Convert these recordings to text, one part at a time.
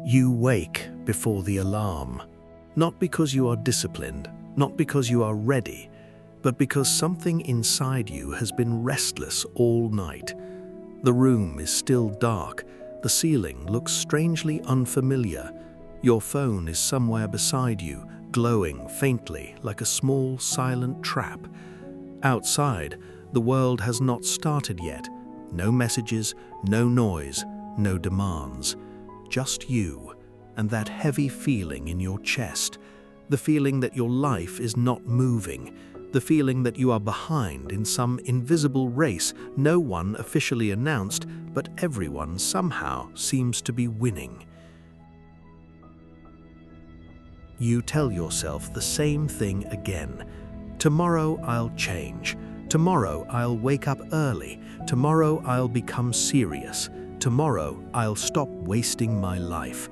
You wake before the alarm, not because you are disciplined, not because you are ready, but because something inside you has been restless all night. The room is still dark, the ceiling looks strangely unfamiliar. Your phone is somewhere beside you, glowing faintly like a small, silent trap. Outside, the world has not started yet. No messages, no noise, no demands. Just you and that heavy feeling in your chest. The feeling that your life is not moving. The feeling that you are behind in some invisible race no one officially announced, but everyone somehow seems to be winning. You tell yourself the same thing again. Tomorrow I'll change. Tomorrow I'll wake up early. Tomorrow I'll become serious. Tomorrow I'll stop wasting my life.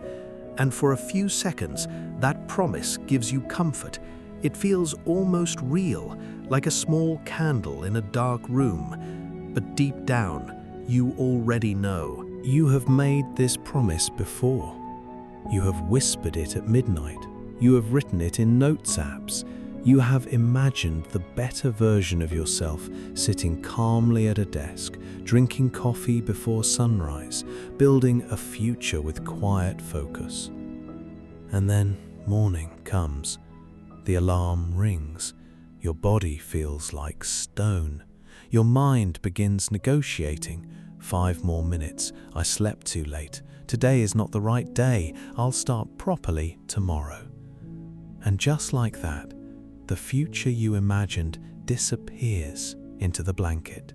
And for a few seconds, that promise gives you comfort. It feels almost real, like a small candle in a dark room. But deep down, you already know. You have made this promise before. You have whispered it at midnight. You have written it in notes apps. You have imagined the better version of yourself sitting calmly at a desk, drinking coffee before sunrise, building a future with quiet focus. And then morning comes. The alarm rings. Your body feels like stone. Your mind begins negotiating. 5 more minutes. I slept too late. Today is not the right day. I'll start properly tomorrow. And just like that, the future you imagined disappears into the blanket.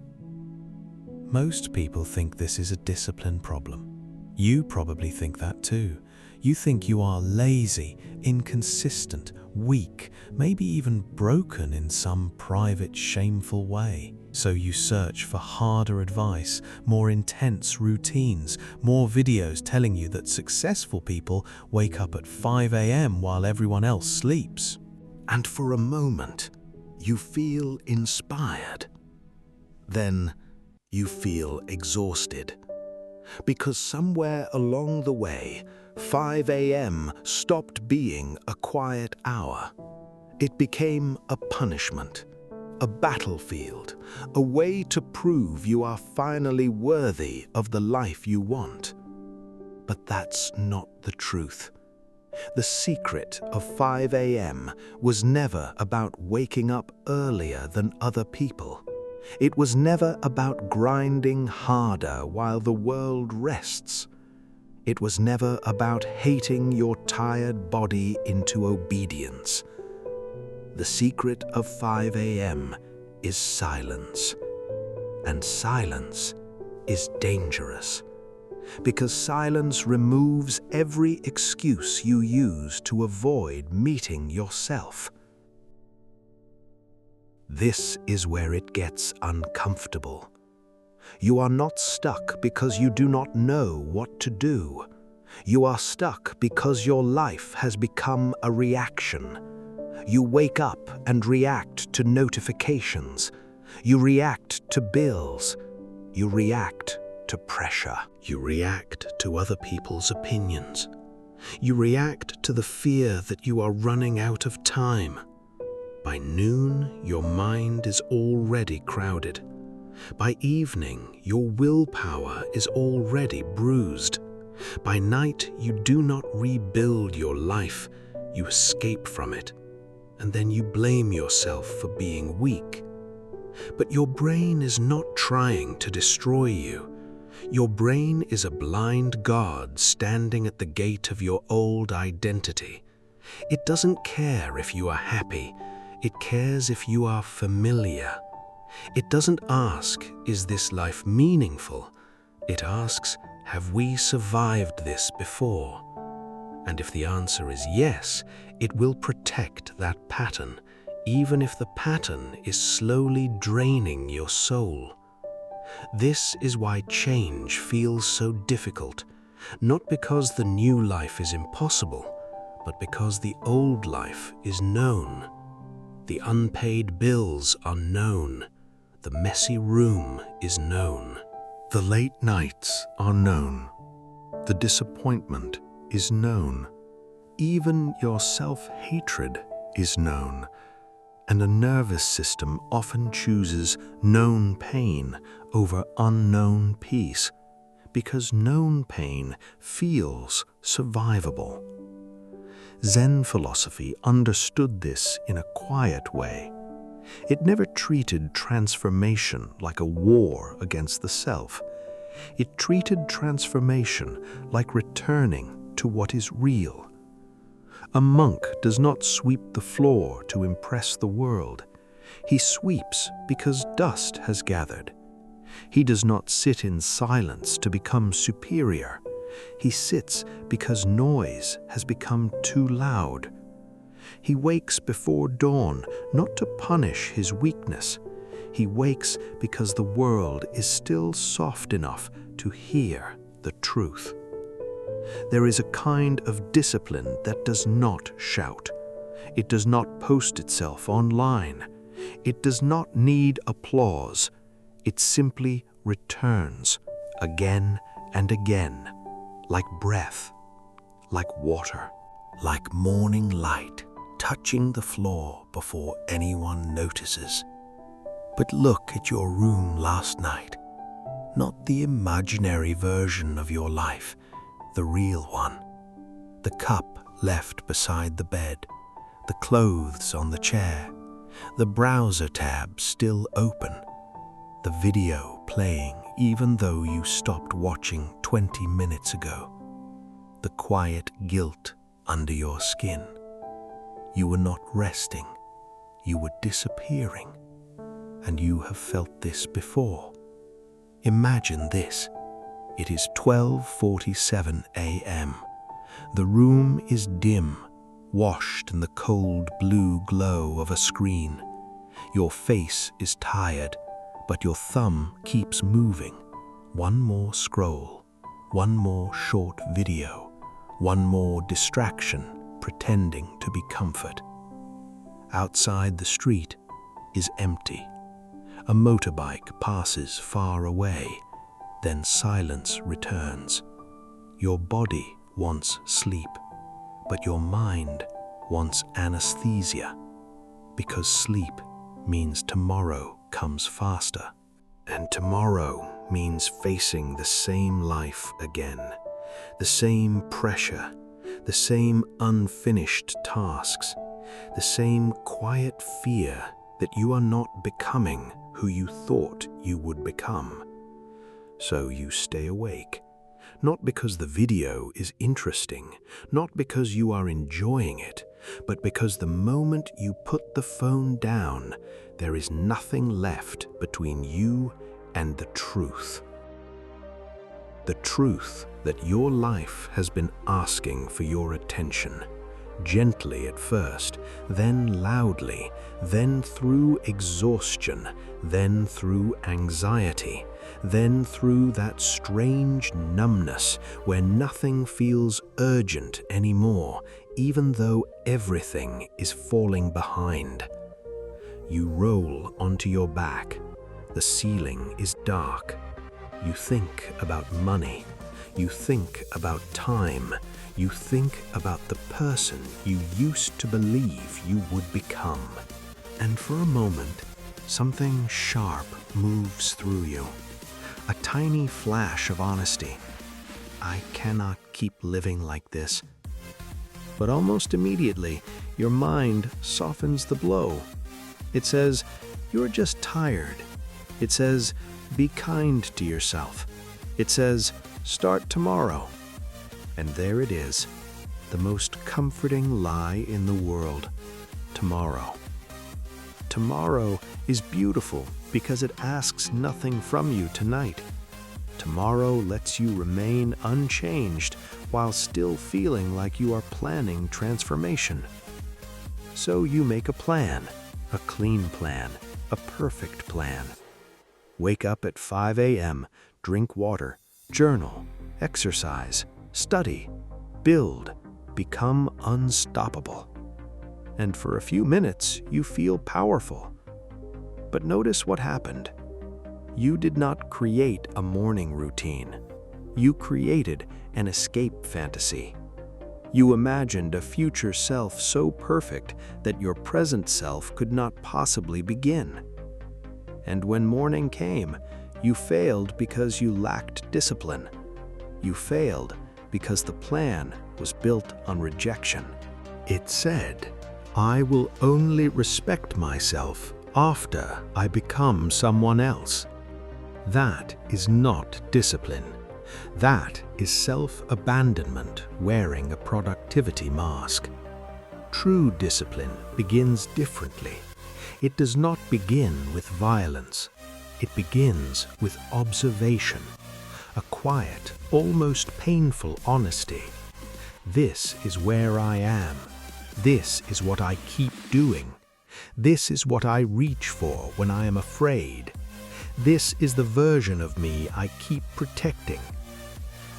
Most people think this is a discipline problem. You probably think that too. You think you are lazy, inconsistent, weak, maybe even broken in some private, shameful way. So you search for harder advice, more intense routines, more videos telling you that successful people wake up at 5 a.m. while everyone else sleeps. And for a moment, you feel inspired. Then you feel exhausted. Because somewhere along the way, 5 a.m. stopped being a quiet hour. It became a punishment, a battlefield, a way to prove you are finally worthy of the life you want. But that's not the truth. The secret of 5 a.m. was never about waking up earlier than other people. It was never about grinding harder while the world rests. It was never about hating your tired body into obedience. The secret of 5 a.m. is silence. And silence is dangerous. Because silence removes every excuse you use to avoid meeting yourself. This is where it gets uncomfortable. You are not stuck because you do not know what to do. You are stuck because your life has become a reaction. You wake up and react to notifications. You react to bills. You react to pressure. You react to other people's opinions. You react to the fear that you are running out of time. By noon, your mind is already crowded. By evening, your willpower is already bruised. By night, you do not rebuild your life, you escape from it. And then you blame yourself for being weak. But your brain is not trying to destroy you. Your brain is a blind guard standing at the gate of your old identity. It doesn't care if you are happy. It cares if you are familiar. It doesn't ask, is this life meaningful? It asks, have we survived this before? And if the answer is yes, it will protect that pattern, even if the pattern is slowly draining your soul. This is why change feels so difficult, not because the new life is impossible, but because the old life is known. The unpaid bills are known. The messy room is known. The late nights are known. The disappointment is known. Even your self-hatred is known. And a nervous system often chooses known pain over unknown peace, because known pain feels survivable. Zen philosophy understood this in a quiet way. It never treated transformation like a war against the self. It treated transformation like returning to what is real. A monk does not sweep the floor to impress the world. He sweeps because dust has gathered. He does not sit in silence to become superior. He sits because noise has become too loud. He wakes before dawn, not to punish his weakness. He wakes because the world is still soft enough to hear the truth. There is a kind of discipline that does not shout. It does not post itself online. It does not need applause. It simply returns again and again, like breath, like water, like morning light touching the floor before anyone notices. But look at your room last night, not the imaginary version of your life, the real one. The cup left beside the bed, the clothes on the chair, the browser tab still open, the video playing even though you stopped watching 20 minutes ago, the quiet guilt under your skin. You were not resting, you were disappearing, and you have felt this before. Imagine this. It is 12:47 a.m. The room is dim, washed in the cold blue glow of a screen. Your face is tired, but your thumb keeps moving. One more scroll, one more short video, one more distraction pretending to be comfort. Outside the street is empty. A motorbike passes far away. Then silence returns. Your body wants sleep, but your mind wants anesthesia, because sleep means tomorrow comes faster, and tomorrow means facing the same life again, the same pressure, the same unfinished tasks, the same quiet fear that you are not becoming who you thought you would become. So you stay awake, not because the video is interesting, not because you are enjoying it, but because the moment you put the phone down, there is nothing left between you and the truth. The truth that your life has been asking for your attention, gently at first, then loudly, then through exhaustion, then through anxiety, then through that strange numbness where nothing feels urgent anymore, even though everything is falling behind. You roll onto your back. The ceiling is dark. You think about money. You think about time. You think about the person you used to believe you would become. And for a moment, something sharp moves through you. A tiny flash of honesty. I cannot keep living like this. But almost immediately, your mind softens the blow. It says, you're just tired. It says, be kind to yourself. It says, start tomorrow. And there it is, the most comforting lie in the world. Tomorrow. Tomorrow is beautiful because it asks nothing from you tonight. Tomorrow lets you remain unchanged while still feeling like you are planning transformation. So you make a plan, a clean plan, a perfect plan. Wake up at 5 a.m., drink water, journal, exercise, study, build, become unstoppable. And for a few minutes, you feel powerful. But notice what happened. You did not create a morning routine. You created an escape fantasy. You imagined a future self so perfect that your present self could not possibly begin. And when morning came, you failed because you lacked discipline. You failed because the plan was built on rejection. It said, "I will only respect myself after I become someone else." That is not discipline. That is self-abandonment wearing a productivity mask. True discipline begins differently. It does not begin with violence. It begins with observation, a quiet, almost painful honesty. This is where I am. This is what I keep doing. This is what I reach for when I am afraid. This is the version of me I keep protecting.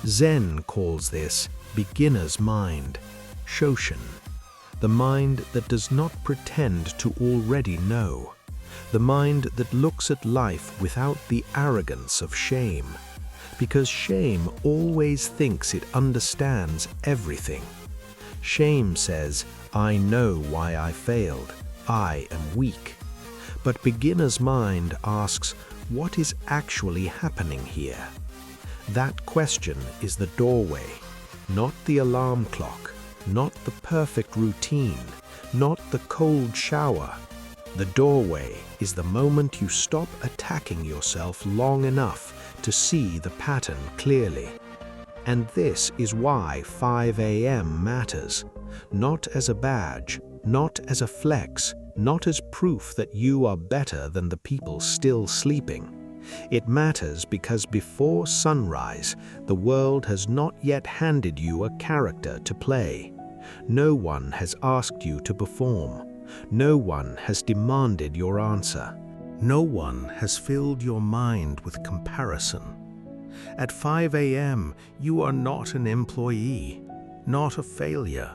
Zen calls this beginner's mind, shoshin, the mind that does not pretend to already know, the mind that looks at life without the arrogance of shame, because shame always thinks it understands everything. Shame says, "I know why I failed. I am weak." But beginner's mind asks, what is actually happening here? That question is the doorway, not the alarm clock, not the perfect routine, not the cold shower. The doorway is the moment you stop attacking yourself long enough to see the pattern clearly. And this is why 5 a.m. matters, not as a badge, not as a flex, not as proof that you are better than the people still sleeping. It matters because before sunrise, the world has not yet handed you a character to play. No one has asked you to perform. No one has demanded your answer. No one has filled your mind with comparison. At 5 a.m., you are not an employee, not a failure,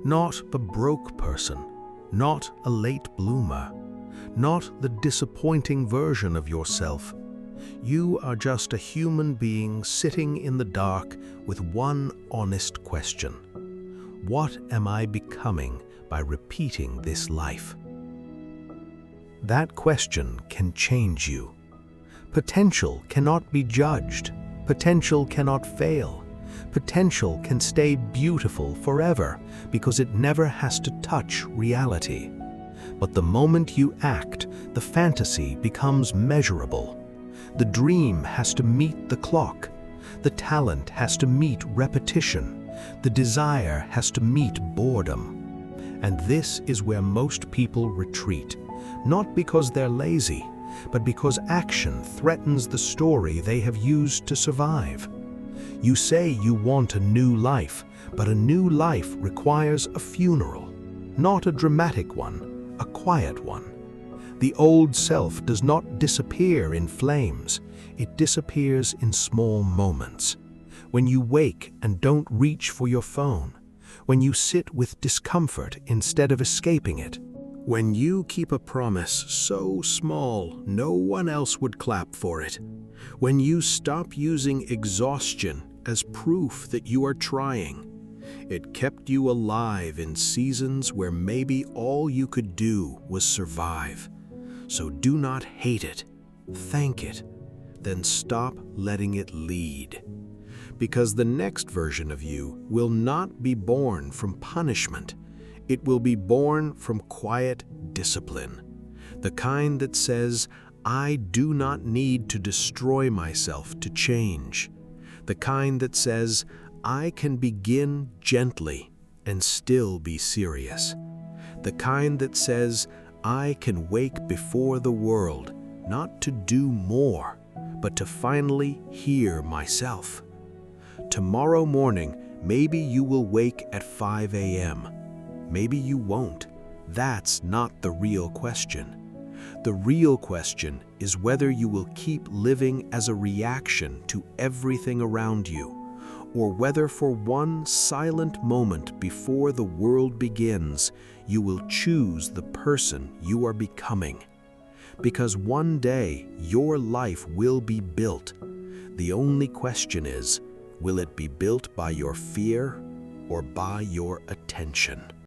not a broke person, not a late bloomer, not the disappointing version of yourself. You are just a human being sitting in the dark with one honest question. What am I becoming by repeating this life? That question can change you. Potential cannot be judged. Potential cannot fail. Potential can stay beautiful forever because it never has to touch reality. But the moment you act, the fantasy becomes measurable. The dream has to meet the clock. The talent has to meet repetition. The desire has to meet boredom. And this is where most people retreat, not because they're lazy, but because action threatens the story they have used to survive. You say you want a new life, but a new life requires a funeral, not a dramatic one, a quiet one. The old self does not disappear in flames, it disappears in small moments. When you wake and don't reach for your phone, when you sit with discomfort instead of escaping it, when you keep a promise so small no one else would clap for it, when you stop using exhaustion as proof that you are trying. It kept you alive in seasons where maybe all you could do was survive. So do not hate it, thank it, then stop letting it lead. Because the next version of you will not be born from punishment. It will be born from quiet discipline, the kind that says, I do not need to destroy myself to change, the kind that says, I can begin gently and still be serious, the kind that says, I can wake before the world, not to do more, but to finally hear myself. Tomorrow morning, maybe you will wake at 5 a.m. Maybe you won't. That's not the real question. The real question is whether you will keep living as a reaction to everything around you, or whether for one silent moment before the world begins, you will choose the person you are becoming. Because one day your life will be built. The only question is, will it be built by your fear or by your attention.